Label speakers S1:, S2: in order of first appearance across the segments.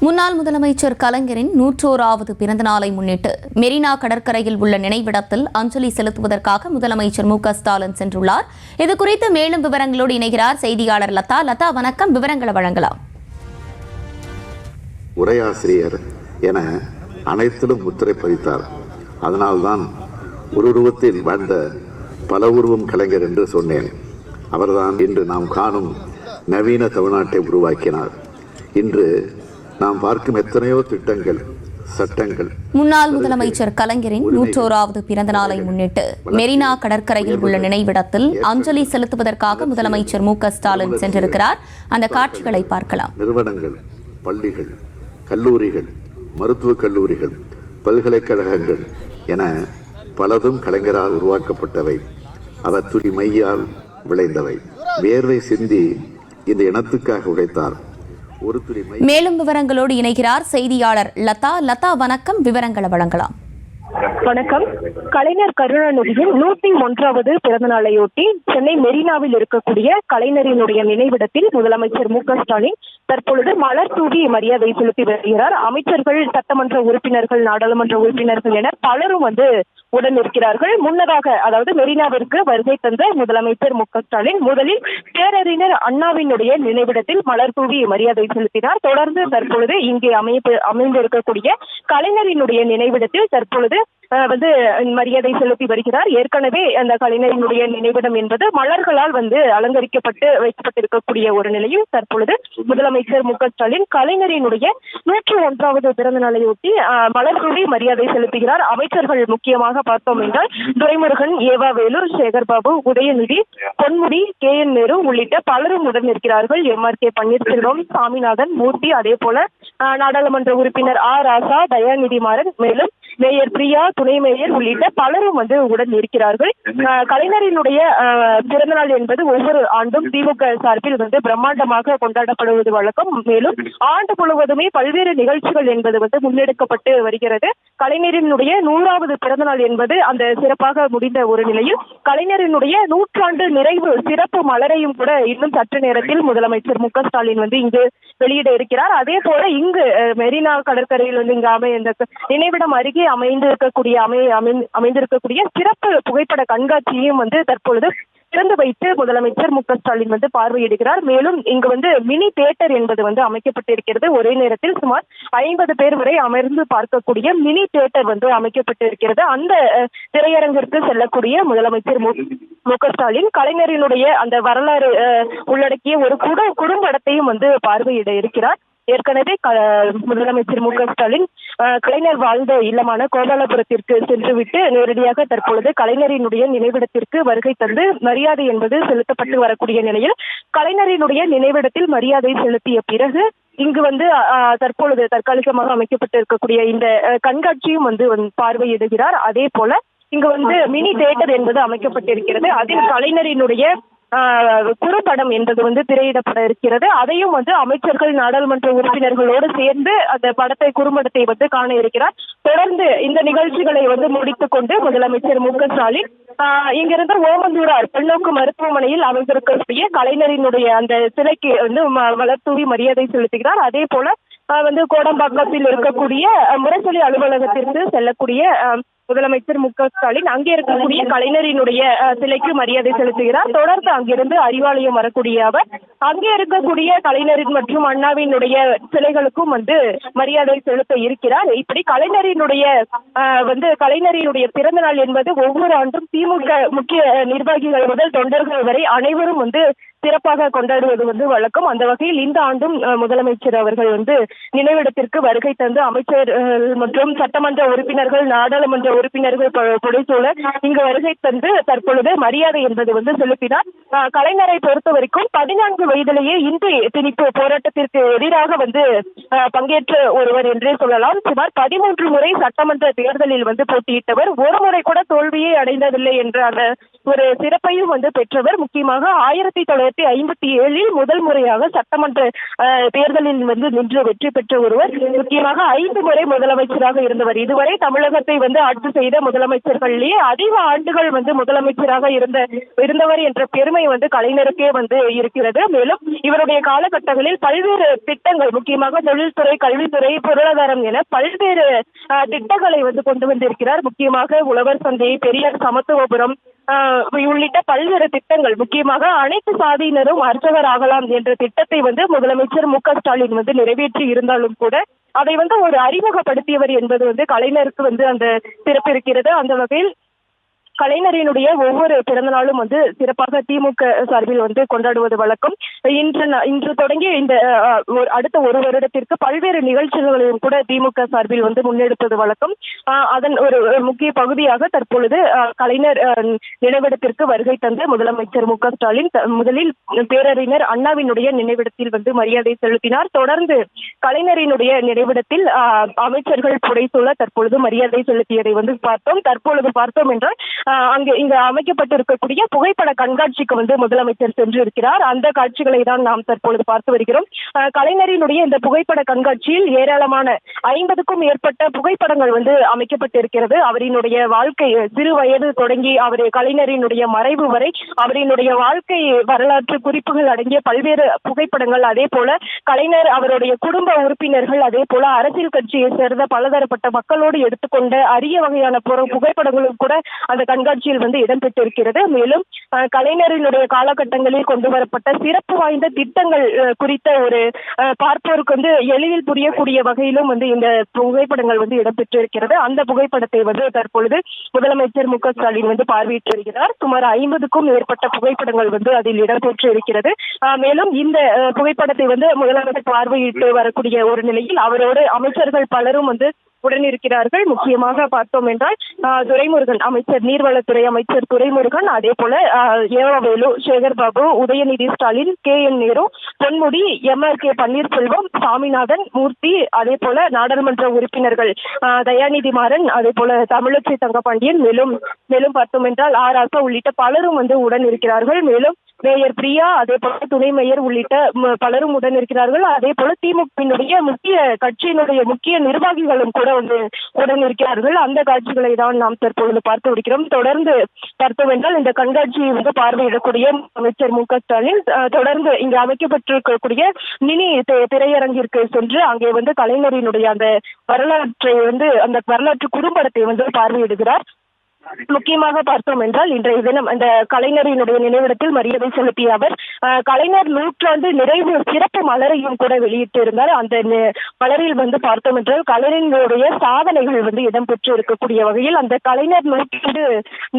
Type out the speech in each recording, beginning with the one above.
S1: முன்னாள் முதலமைச்சர் கலைஞரின் 101வது பிறந்த நாளை முன்னிட்டு மெரினா கடற்கரையில் உள்ள நினைவிடத்தில் அஞ்சலி செலுத்துவதற்காக முதலமைச்சர் மு.க.ஸ்டாலின் சென்றுள்ளார். இதுகுறித்து மேலும் விவரங்களோடு இணைகிறார் செய்தியாளர் லதா. லதா, வணக்கம். விவரங்களை வழங்கலாம்.
S2: உரையாசிரியர் என அனைத்திலும் முத்திரை பதித்தார். அதனால்தான் ஒரு உருவத்தில் வாழ்ந்த பல உருவம் கலைஞர் என்று சொன்னேன். அவர்தான் இன்று நாம் காணும் நவீன தமிழ்நாட்டை உருவாக்கினார். இன்று நாம் பார்க்கும் எத்தனையோ திட்டங்கள், சட்டங்கள்.
S1: முன்னாள் முதலமைச்சர் கலைஞரின் 101வது பிறந்த நாளை முன்னிட்டு மெரினா கடற்கரையில் உள்ள நினைவிடத்தில் அஞ்சலி செலுத்துவதற்காக முதலமைச்சர் மு.க.ஸ்டாலின் சென்றிருக்கிறார். அந்த காட்சிகளை பார்க்கலாம்.
S2: நிறுவனங்கள், பள்ளிகள், கல்லூரிகள், மருத்துவக் கல்லூரிகள், பல்கலைக்கழகங்கள் என பலதும் கலைஞரால் உருவாக்கப்பட்டவை. அவர் துளி மையால் விளைந்தவை. வேர்வை சிந்தி இந்த இனத்துக்காக உழைத்தார்.
S1: மேலும் விவரங்களோடு இணைகிறார் செய்தியாளர் லதா. லதா, வணக்கம். விவரங்களை வழங்கலாம்.
S3: வணக்கம். கலைஞர் கருணாநிதியின் 101வது பிறந்த நாளையொட்டி சென்னை மெரினாவில் இருக்கக்கூடிய கலைஞரினுடைய நினைவிடத்தில் முதலமைச்சர் மு.க.ஸ்டாலின் தற்பொழுது மலர் தூவி மரியாதை செலுத்தி வருகிறார். அமைச்சர்கள், சட்டமன்ற உறுப்பினர்கள், நாடாளுமன்ற உறுப்பினர்கள் என பலரும் உடன் இருக்கிறார்கள். முன்னதாக, அதாவது மெரினாவிற்கு வருகை தந்த முதலமைச்சர் மு.க.ஸ்டாலின் முதலில் பேரறிஞர் அண்ணாவினுடைய நினைவிடத்தில் மலர் தூவி மரியாதை செலுத்தினார். தொடர்ந்து தற்பொழுது இங்கே அமைந்திருக்கக்கூடிய கலைஞரினுடைய நினைவிடத்தில் தற்பொழுது மரியாதை செலுத்தி வருகிறார். ஏற்கனவே அந்த கலைஞரினுடைய நினைவிடம் என்பது மலர்களால் அலங்கரிக்கப்பட்டு வைக்கப்பட்டிருக்கக்கூடிய ஒரு நிலையில் தற்பொழுது முதலமைச்சர் மு.க.ஸ்டாலின் கலைஞரினுடைய 101வது பிறந்த நாளையொட்டி மலர் தூவி மரியாதை செலுத்துகிறார். அமைச்சர்கள் முக்கியமாக பார்த்தோம் என்றால் துரைமுருகன், ஏவா வேலு, சேகர்பாபு, உதயநிதி, பொன்முடி, கே.என். நேரு உள்ளிட்ட பலரும் உடன் இருக்கிறார்கள். எம்.ஆர்.கே. பன்னீர்செல்வம், சாமிநாதன், மூர்த்தி, அதே போல நாடாளுமன்ற உறுப்பினர் ஆ. ராசா, தயாநிதி மாறன், மேலும் மேயர் பிரியா, துணை மேயர் உள்ளிட்ட பலரும் உடன் இருக்கிறார்கள். கலைஞரினுடைய பிறந்தநாள் என்பது ஒவ்வொரு ஆண்டும் திமுக சார்பில் பிரம்மாண்டமாக கொண்டாடப்படுவது வழக்கம். மேலும் ஆண்டு முழுவதுமே பல்வேறு நிகழ்ச்சிகள் என்பது முன்னெடுக்கப்பட்டு வருகிறது. கலைஞரினுடைய 100வது பிறந்தநாள் என்பது அந்த சிறப்பாக முடிந்த ஒரு நிலையில் கலைஞரினுடைய 100ஆண்டு நிறைவு சிறப்பு மலரையும் கூட இன்னும் சற்று நேரத்தில் முதலமைச்சர் மு.க.ஸ்டாலின் இங்கு வெளியிட இருக்கிறார். அதே போல இங்கு மெரினா கடற்கரையில் இங்கு நினைவிடம் அருகே அமைந்திருக்கக்கூடிய சிறப்பு புகைப்பட கண்காட்சியையும் தற்பொழுது திறந்து வைத்து முதலமைச்சர் மு.க.ஸ்டாலின் பார்வையிடுகிறார். மேலும் இங்கு மினி தியேட்டர் என்பது அமைக்கப்பட்டிருக்கிறது. ஒரே நேரத்தில் சுமார் 50 பேர் வரை அமர்ந்து பார்க்கக்கூடிய மினி தியேட்டர் அமைக்கப்பட்டிருக்கிறது. அந்த திரையரங்கிற்கு செல்லக்கூடிய முதலமைச்சர் மு.க.ஸ்டாலின் கலைஞரினுடைய அந்த வரலாறு உள்ளடக்கிய ஒரு குறும்படத்தையும் பார்வையிட இருக்கிறார். ஏற்கனவே முதலமைச்சர் மு.க.ஸ்டாலின் கலைஞர் வாழ்ந்த இல்லமான கோபாலபுரத்திற்கு சென்றுவிட்டு நேரடியாக தற்பொழுது கலைஞரினுடைய நினைவிடத்திற்கு வருகை தந்து மரியாதை என்பது செலுத்தப்பட்டு வரக்கூடிய நிலையில் கலைஞரினுடைய நினைவிடத்தில் மரியாதை செலுத்திய பிறகு இங்கு தற்பொழுது தற்காலிகமாக அமைக்கப்பட்டு இருக்கக்கூடிய இந்த கண்காட்சியும் பார்வையிடுகிறார். அதே போல இங்கு மினி தியேட்டர் என்பது அமைக்கப்பட்டிருக்கிறது. அதில் கலைஞரினுடைய குறும்படம் என்பது திரையிடப்பட இருக்கிறது. அதையும் அமைச்சர்கள், நாடாளுமன்ற உறுப்பினர்களோடு சேர்ந்து அந்த குறும்படத்தை காண இருக்கிறார். தொடர்ந்து இந்த நிகழ்ச்சிகளை முடித்துக் கொண்டு முதலமைச்சர் மு.க.ஸ்டாலின் இங்கிருந்து ஓமந்தூரார் பல்நோக்கு மருத்துவமனையில் அமைந்திருக்கக்கூடிய கலைஞரினுடைய அந்த சிலைக்கு மலர் தூவி மரியாதை செலுத்துகிறார். அதே போல கோடம்பாக்கத்தில் இருக்கக்கூடிய முரசொலி அலுவலகத்திற்கு செல்லக்கூடிய முதலமைச்சர் மு.க.ஸ்டாலின் அங்கே இருக்கக்கூடிய கலைஞரினுடைய சிலைக்கு மரியாதை செலுத்துகிறார். தொடர்ந்து அங்கிருந்து அறிவாலயம் வரக்கூடிய அவர் அங்கே இருக்கக்கூடிய கலைஞரின் மற்றும் அண்ணாவினுடைய சிலைகளுக்கும் மரியாதை செலுத்த இருக்கிறார். இப்படி கலைஞரினுடைய பிறந்த நாள் என்பது ஒவ்வொரு ஆண்டும் திமுக முக்கிய நிர்வாகிகள் முதல் தொண்டர்கள் வரை அனைவரும் சிறப்பாக கொண்டாடுவது வழக்கம். அந்த வகையில் இந்த ஆண்டும் முதலமைச்சர் அவர்கள் நினைவிடத்திற்கு வருகை தந்து அமைச்சர்கள் மற்றும் சட்டமன்ற உறுப்பினர்கள், நாடாளுமன்ற உறுப்பினர்கள் புடைசூழ இங்கு வருகை தந்து தற்பொழுது மரியாதை என்பது செலுத்தினார். கலைஞரை பொறுத்த வரைக்கும் 14 வயதிலேயே இந்தி திணிப்பு போராட்டத்திற்கு எதிராக பங்கேற்ற ஒருவர் என்றே சொல்லலாம். சுமார் 13 முறை சட்டமன்ற தேர்தலில் போட்டியிட்டவர். ஒரு முறை கூட தோல்வியே அடைந்ததில்லை என்ற அந்த ஒரு சிறப்பையும் பெற்றவர். முக்கியமாக 1900 1957 முதல் முறையாக சட்டமன்ற தேர்தலில் நின்று வெற்றி பெற்ற ஒருவர். முக்கியமாக 5 முறை முதலமைச்சராக இருந்தவர். இதுவரை தமிழகத்தை ஆட்சி செய்த முதலமைச்சர்களிலேயே அதிக ஆண்டுகள் முதலமைச்சராக இருந்தவர் என்ற பெருமை கலைஞருக்கே இருக்கிறது. மேலும் இவருடைய காலகட்டங்களில் பல்வேறு திட்டங்கள், முக்கியமாக தொழில்துறை, கல்வித்துறை, பொருளாதாரம் என பல்வேறு திட்டங்களை கொண்டு வந்திருக்கிறார். முக்கியமாக உழவர் சந்தை, பெரியார் சமத்துவபுரம் உள்ளிட்ட பல்வேறு திட்டங்கள், முக்கியமாக அனைத்து சாதியினரும் அர்ச்சகர் ஆகலாம் என்ற திட்டத்தை முதலமைச்சர் மு.க. ஸ்டாலின் நிறைவேற்றி இருந்தாலும் கூட அதை ஒரு அறிமுகப்படுத்தியவர் என்பது கலைஞருக்கு அந்த சிறப்பு இருக்கிறது. அந்த வகையில் கலைஞரினுடைய ஒவ்வொரு பிறந்த நாளும் சிறப்பாக திமுக சார்பில் கொண்டாடுவது வழக்கம். இன்று தொடங்கி இந்த அடுத்த ஒரு வருடத்திற்கு பல்வேறு நிகழ்ச்சிகளையும் கூட திமுக சார்பில் முன்னெடுப்பது வழக்கம். அதன் ஒரு முக்கிய பகுதியாக தற்பொழுது கலைஞர் நினைவிடத்திற்கு வருகை தந்த முதலமைச்சர் மு.க. ஸ்டாலின் முதலில் பேரறிஞர் அண்ணாவினுடைய நினைவிடத்தில் மரியாதை செலுத்தினார். தொடர்ந்து கலைஞரினுடைய நினைவிடத்தில் அமைச்சர்கள் புடைசூழ தற்பொழுது மரியாதை செலுத்தியதை தற்பொழுது பார்த்தோம் என்றால் இங்கு அமைக்கப்பட்டிருக்கக்கூடிய புகைப்பட கண்காட்சிக்கு முதலமைச்சர் சென்று இருக்கிறார். அந்த காட்சிகளை தான் நாம் தற்பொழுது பார்த்து வருகிறோம். கலைஞரினுடைய இந்த புகைப்பட கண்காட்சியில் ஏராளமான 50க்கும் மேற்பட்ட புகைப்படங்கள் அமைக்கப்பட்டிருக்கிறது. அவரினுடைய வாழ்க்கை, சிறு வயது தொடங்கி கலைஞரினுடைய மறைவு வரை அவரினுடைய வாழ்க்கை வரலாற்று குறிப்புகள் அடங்கிய பல்வேறு புகைப்படங்கள், அதே போல கலைஞர், அவருடைய குடும்ப உறுப்பினர்கள், அதே போல அரசியல் கட்சியை சேர்ந்த பலதரப்பட்ட மக்களோடு எடுத்துக்கொண்ட அரிய வகையான புகைப்படங்களும் கூட அந்த கண்காட்சியில் இடம்பெற்றிருக்கிறது. மேலும் கலைஞரினுடைய காலகட்டங்களில் கொண்டு வரப்பட்ட சிறப்பு வாய்ந்த திட்டங்கள் குறித்த ஒரு பார்ப்போருக்கு எளிதில் புரியக்கூடிய வகையிலும் இந்த புகைப்படங்கள் இடம்பெற்றிருக்கிறது. அந்த புகைப்படத்தை தற்பொழுது முதலமைச்சர் மு.க. ஸ்டாலின் பார்வையிட்டு வருகிறார். சுமார் 50க்கும் மேற்பட்ட புகைப்படங்கள் அதில் இடம்பெற்று இருக்கிறது. மேலும் இந்த புகைப்படத்தை முதலமைச்சர் பார்வையிட்டு வரக்கூடிய ஒரு நிலையில் அவரோடு அமைச்சர்கள் பலரும் உடனிருக்கிறார்கள். முக்கியமாக பார்த்தோம் என்றால் துரைமுருகன், அமைச்சர், நீர்வளத்துறை அமைச்சர் துரைமுருகன், அதே போல ஏவவேலு, சேகர் பாபு, உதயநிதி ஸ்டாலின், KN நேரு, பொன்முடி, MRK பன்னீர்செல்வம், சாமிநாதன், மூர்த்தி, அதே போல நாடாளுமன்ற உறுப்பினர்கள் தயாநிதி மாறன், அதே போல தமிழச்சி தங்கபாண்டியன், மேலும் பார்த்தோம் என்றால் ராசா உள்ளிட்ட பலரும் உடன் இருக்கிறார்கள். மேலும் மேயர் பிரியா, அதே போல துணை மேயர் உள்ளிட்ட பலரும் உடன் இருக்கிறார்கள். அதே போல திமுகவினுடைய கட்சியினுடைய முக்கிய நிர்வாகிகளும் கூட உடன் இருக்கிறார்கள். அந்த காட்சிகளை தான் நாம் தற்பொழுது பார்த்து வருகிறோம். தொடர்ந்து பார்த்தோம் என்றால் இந்த கண்காட்சியை பார்வையிடக்கூடிய அமைச்சர் மு.க. ஸ்டாலின் தொடர்ந்து இங்கு அமைக்கப்பட்டிருக்கக்கூடிய மினி திரையரங்கிற்கு சென்று அங்கே கலைஞரினுடைய அந்த வரலாற்றை அந்த வரலாற்று குறும்படத்தை பார்வையிடுகிறார். முக்கியமாக பார்த்தோம் என்றால் இன்றைய தினம் அந்த கலைஞரினுடைய நினைவிடத்தில் மரியாதை செலுத்திய அவர் கலைஞர் நூற்றாண்டு நிறைவு சிறப்பு மலரையும் கூட வெளியிட்டிருந்தார். அந்த மலரில் பார்த்தோம் என்றால் கலைஞருடைய சாதனைகள் இடம்பெற்று இருக்கக்கூடிய வகையில் அந்த கலைஞர் நூற்றாண்டு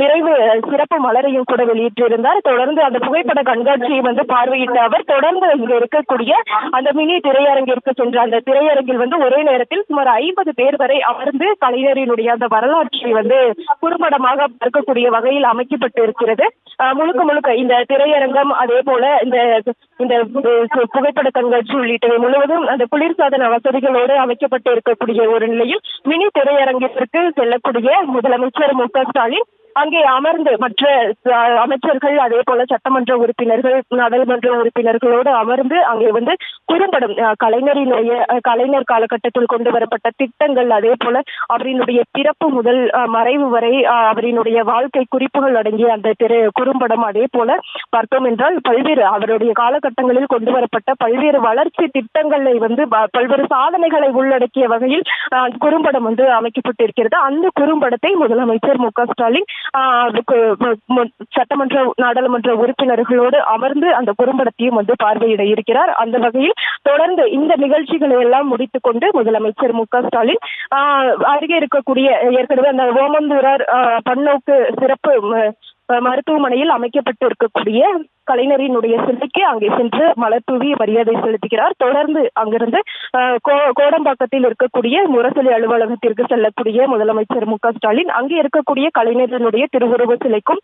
S3: நிறைவு சிறப்பு மலரையும் கூட வெளியிட்டிருந்தார். தொடர்ந்து அந்த புகைப்பட கண்காட்சியை பார்வையிட்ட அவர் தொடர்ந்து இங்கு இருக்கக்கூடிய அந்த மினி திரையரங்கிற்கு சென்ற அந்த திரையரங்கில் ஒரே நேரத்தில் சுமார் 50 பேர் வரை அமர்ந்து கலைஞரினுடைய அந்த வரலாற்றை குறும்பட பார்க்கக்கூடிய வகையில் அமைக்கப்பட்டு இருக்கிறது. முழுக்க இந்த திரையரங்கம், அதே போல இந்த புகைப்பட கண்காட்சி உள்ளிட்டவை முழுவதும் அந்த குளிர்சாதன வசதிகளோடு அமைக்கப்பட்டு இருக்கக்கூடிய ஒரு நிலையில் மினி திரையரங்கிற்கு செல்லக்கூடிய முதலமைச்சர் மு.க. ஸ்டாலின் அங்கே அமர்ந்து மற்ற அமைச்சர்கள், அதே போல சட்டமன்ற உறுப்பினர்கள், நாடாளுமன்ற உறுப்பினர்களோடு அமர்ந்து அங்கே குறும்படம் கலைஞர் காலகட்டத்தில் கொண்டு வரப்பட்ட திட்டங்கள், அதே போல அவரினுடைய பிறப்பு முதல் மறைவு வரை அவரினுடைய வாழ்க்கை குறிப்புகள் அடங்கிய அந்த குறும்படம், அதே போல பார்த்தோம் என்றால் பல்வேறு அவருடைய காலகட்டங்களில் கொண்டு வரப்பட்ட பல்வேறு வளர்ச்சி திட்டங்களை பல்வேறு சாதனைகளை உள்ளடக்கிய வகையில் குறும்படம் அமைக்கப்பட்டிருக்கிறது. அந்த குறும்படத்தை முதலமைச்சர் மு.க. ஸ்டாலின் சட்டமன்ற நாடாளுமன்ற உறுப்பினர்களோடு அமர்ந்து அந்த குறும்படத்தையும் பார்வையிட இருக்கிறார். அந்த வகையில் தொடர்ந்து இந்த நிகழ்ச்சிகளை எல்லாம் முடித்துக் கொண்டு முதலமைச்சர் மு.க. ஸ்டாலின் அருகே இருக்கக்கூடிய ஏற்கனவே அந்த ஓமந்தூரார் பன்னோக்கு சிறப்பு மருத்துவமனையில் அமைக்கப்பட்டு இருக்கக்கூடிய கலைஞரினுடைய சிலைக்கு அங்கே சென்று மலர் தூவி மரியாதை செலுத்துகிறார். தொடர்ந்து அங்கிருந்து கோடம்பாக்கத்தில் இருக்கக்கூடிய முரசொலி அலுவலகத்திற்கு செல்லக்கூடிய முதலமைச்சர் மு.க. ஸ்டாலின் அங்கே இருக்கக்கூடிய கலைஞரினுடைய திருவுருவ சிலைக்கும்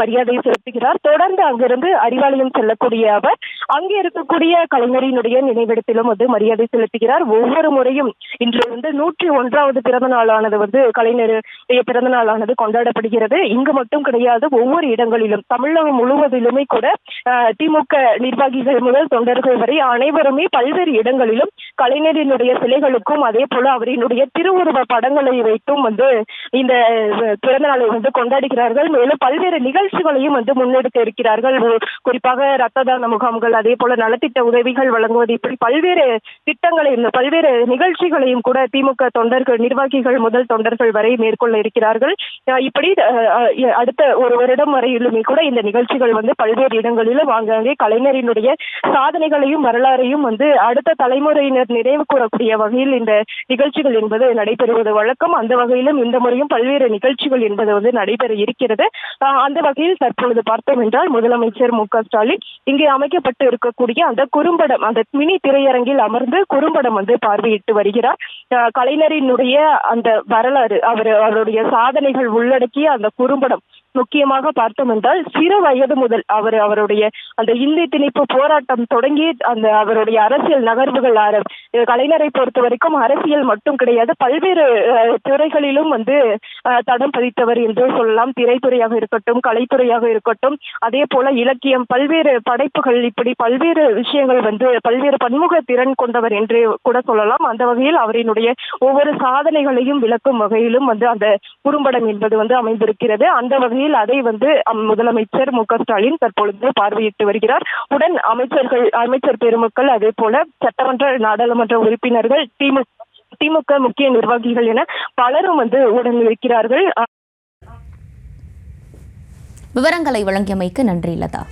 S3: மரியாதை செலுத்துகிறார். தொடர்ந்து அங்கிருந்து அறிவாலயம் செல்லக்கூடிய அவர் அங்கே இருக்கக்கூடிய கலைஞரினுடைய நினைவிடத்திலும் மரியாதை செலுத்துகிறார். ஒவ்வொரு முறையும் இன்று 101வது பிறந்த நாளானது கலைஞருடைய பிறந்த நாளானது கொண்டாடப்படுகிறது. இங்கு மட்டும் கிடையாது, ஒவ்வொரு இடங்களிலும் தமிழகம் முழுவதிலுமே கூட திமுக நிர்வாகிகள் முதல் தொண்டர்கள் வரை அனைவருமே பல்வேறு இடங்களிலும் கலைஞரினுடைய சிலைகளுக்கும் அதே போல அவரினுடைய திருவுருவ படங்களை வைத்தும் இந்த பிறந்த நாளை கொண்டாடுகிறார்கள். மேலும் பல்வேறு நிகழ்ச்சிகளையும் முன்னெடுக்க இருக்கிறார்கள். குறிப்பாக ரத்த தான முகாம்கள், அதே போல நலத்திட்ட உதவிகள் வழங்குவது, இப்படி பல்வேறு திட்டங்களையும் பல்வேறு நிகழ்ச்சிகளையும் கூட திமுக தொண்டர்கள் நிர்வாகிகள் முதல் தொண்டர்கள் வரை மேற்கொள்ள இருக்கிறார்கள். இப்படி அடுத்த ஒரு வருடம் வரையிலுமே கூட இந்த நிகழ்ச்சிகள் பல்வேறு இடங்களிலும் ஆங்காங்கே கலைஞரினுடைய சாதனைகளையும் வரலாறையும் அடுத்த தலைமுறையினர் நினைவு கூறக்கூடிய வகையில் இந்த நிகழ்ச்சிகள் என்பது நடைபெறுவது வழக்கம். அந்த வகையிலும் இந்த முறையும் பல்வேறு நிகழ்ச்சிகள் என்பது நடைபெற இருக்கிறது. அந்த வகையில் தற்பொழுது பார்த்தோம் என்றால் முதலமைச்சர் மு.க. ஸ்டாலின் இங்கே அமைக்கப்பட்டு இருக்கக்கூடிய அந்த குறும்படம், அந்த மினி திரையரங்கில் அமர்ந்து குறும்படம் பார்வையிட்டு வருகிறார். கலைஞரினுடைய அந்த வரலாறு, அவருடைய சாதனைகள் உள்ளடக்கிய அந்த குறும்படம் முக்கியமாக பார்த்தோம் என்றால் சிறு வயது முதல் அவருடைய அந்த இந்தி திணிப்பு போராட்டம் தொடங்கி அந்த அவருடைய அரசியல் நகர்வுகள், கலைஞரை பொறுத்த வரைக்கும் அரசியல் மட்டும் கிடையாது, பல்வேறு துறைகளிலும் தடம் பதித்தவர் என்று சொல்லலாம். திரைத்துறையாக இருக்கட்டும், கலைத்துறையாக இருக்கட்டும், அதே போல இலக்கியம், பல்வேறு படைப்புகள், இப்படி பல்வேறு விஷயங்கள் பல்வேறு பன்முக திறன் கொண்டவர் என்று கூட சொல்லலாம். அந்த வகையில் அவரினுடைய ஒவ்வொரு சாதனைகளையும் விளக்கும் வகையிலும் அந்த குறும்படம் என்பது அமைந்திருக்கிறது. அந்த வகையில் அதை முதலமைச்சர் மு.க. ஸ்டாலின் தற்பொழுது பார்வையிட்டு வருகிறார். உடன் அமைச்சர் பெருமக்கள், அதே போல சட்டமன்ற நாடாளுமன்ற உறுப்பினர்கள், திமுக முக்கிய நிர்வாகிகள் என பலரும் உடன் இருக்கிறார்கள்.
S1: விவரங்களை வழங்கியமைக்கு நன்றி லதா.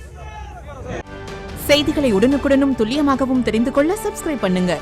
S4: செய்திகளை உடனுக்குடனும் துல்லியமாகவும் தெரிந்து கொள்ள சப்ஸ்கிரைப் பண்ணுங்க.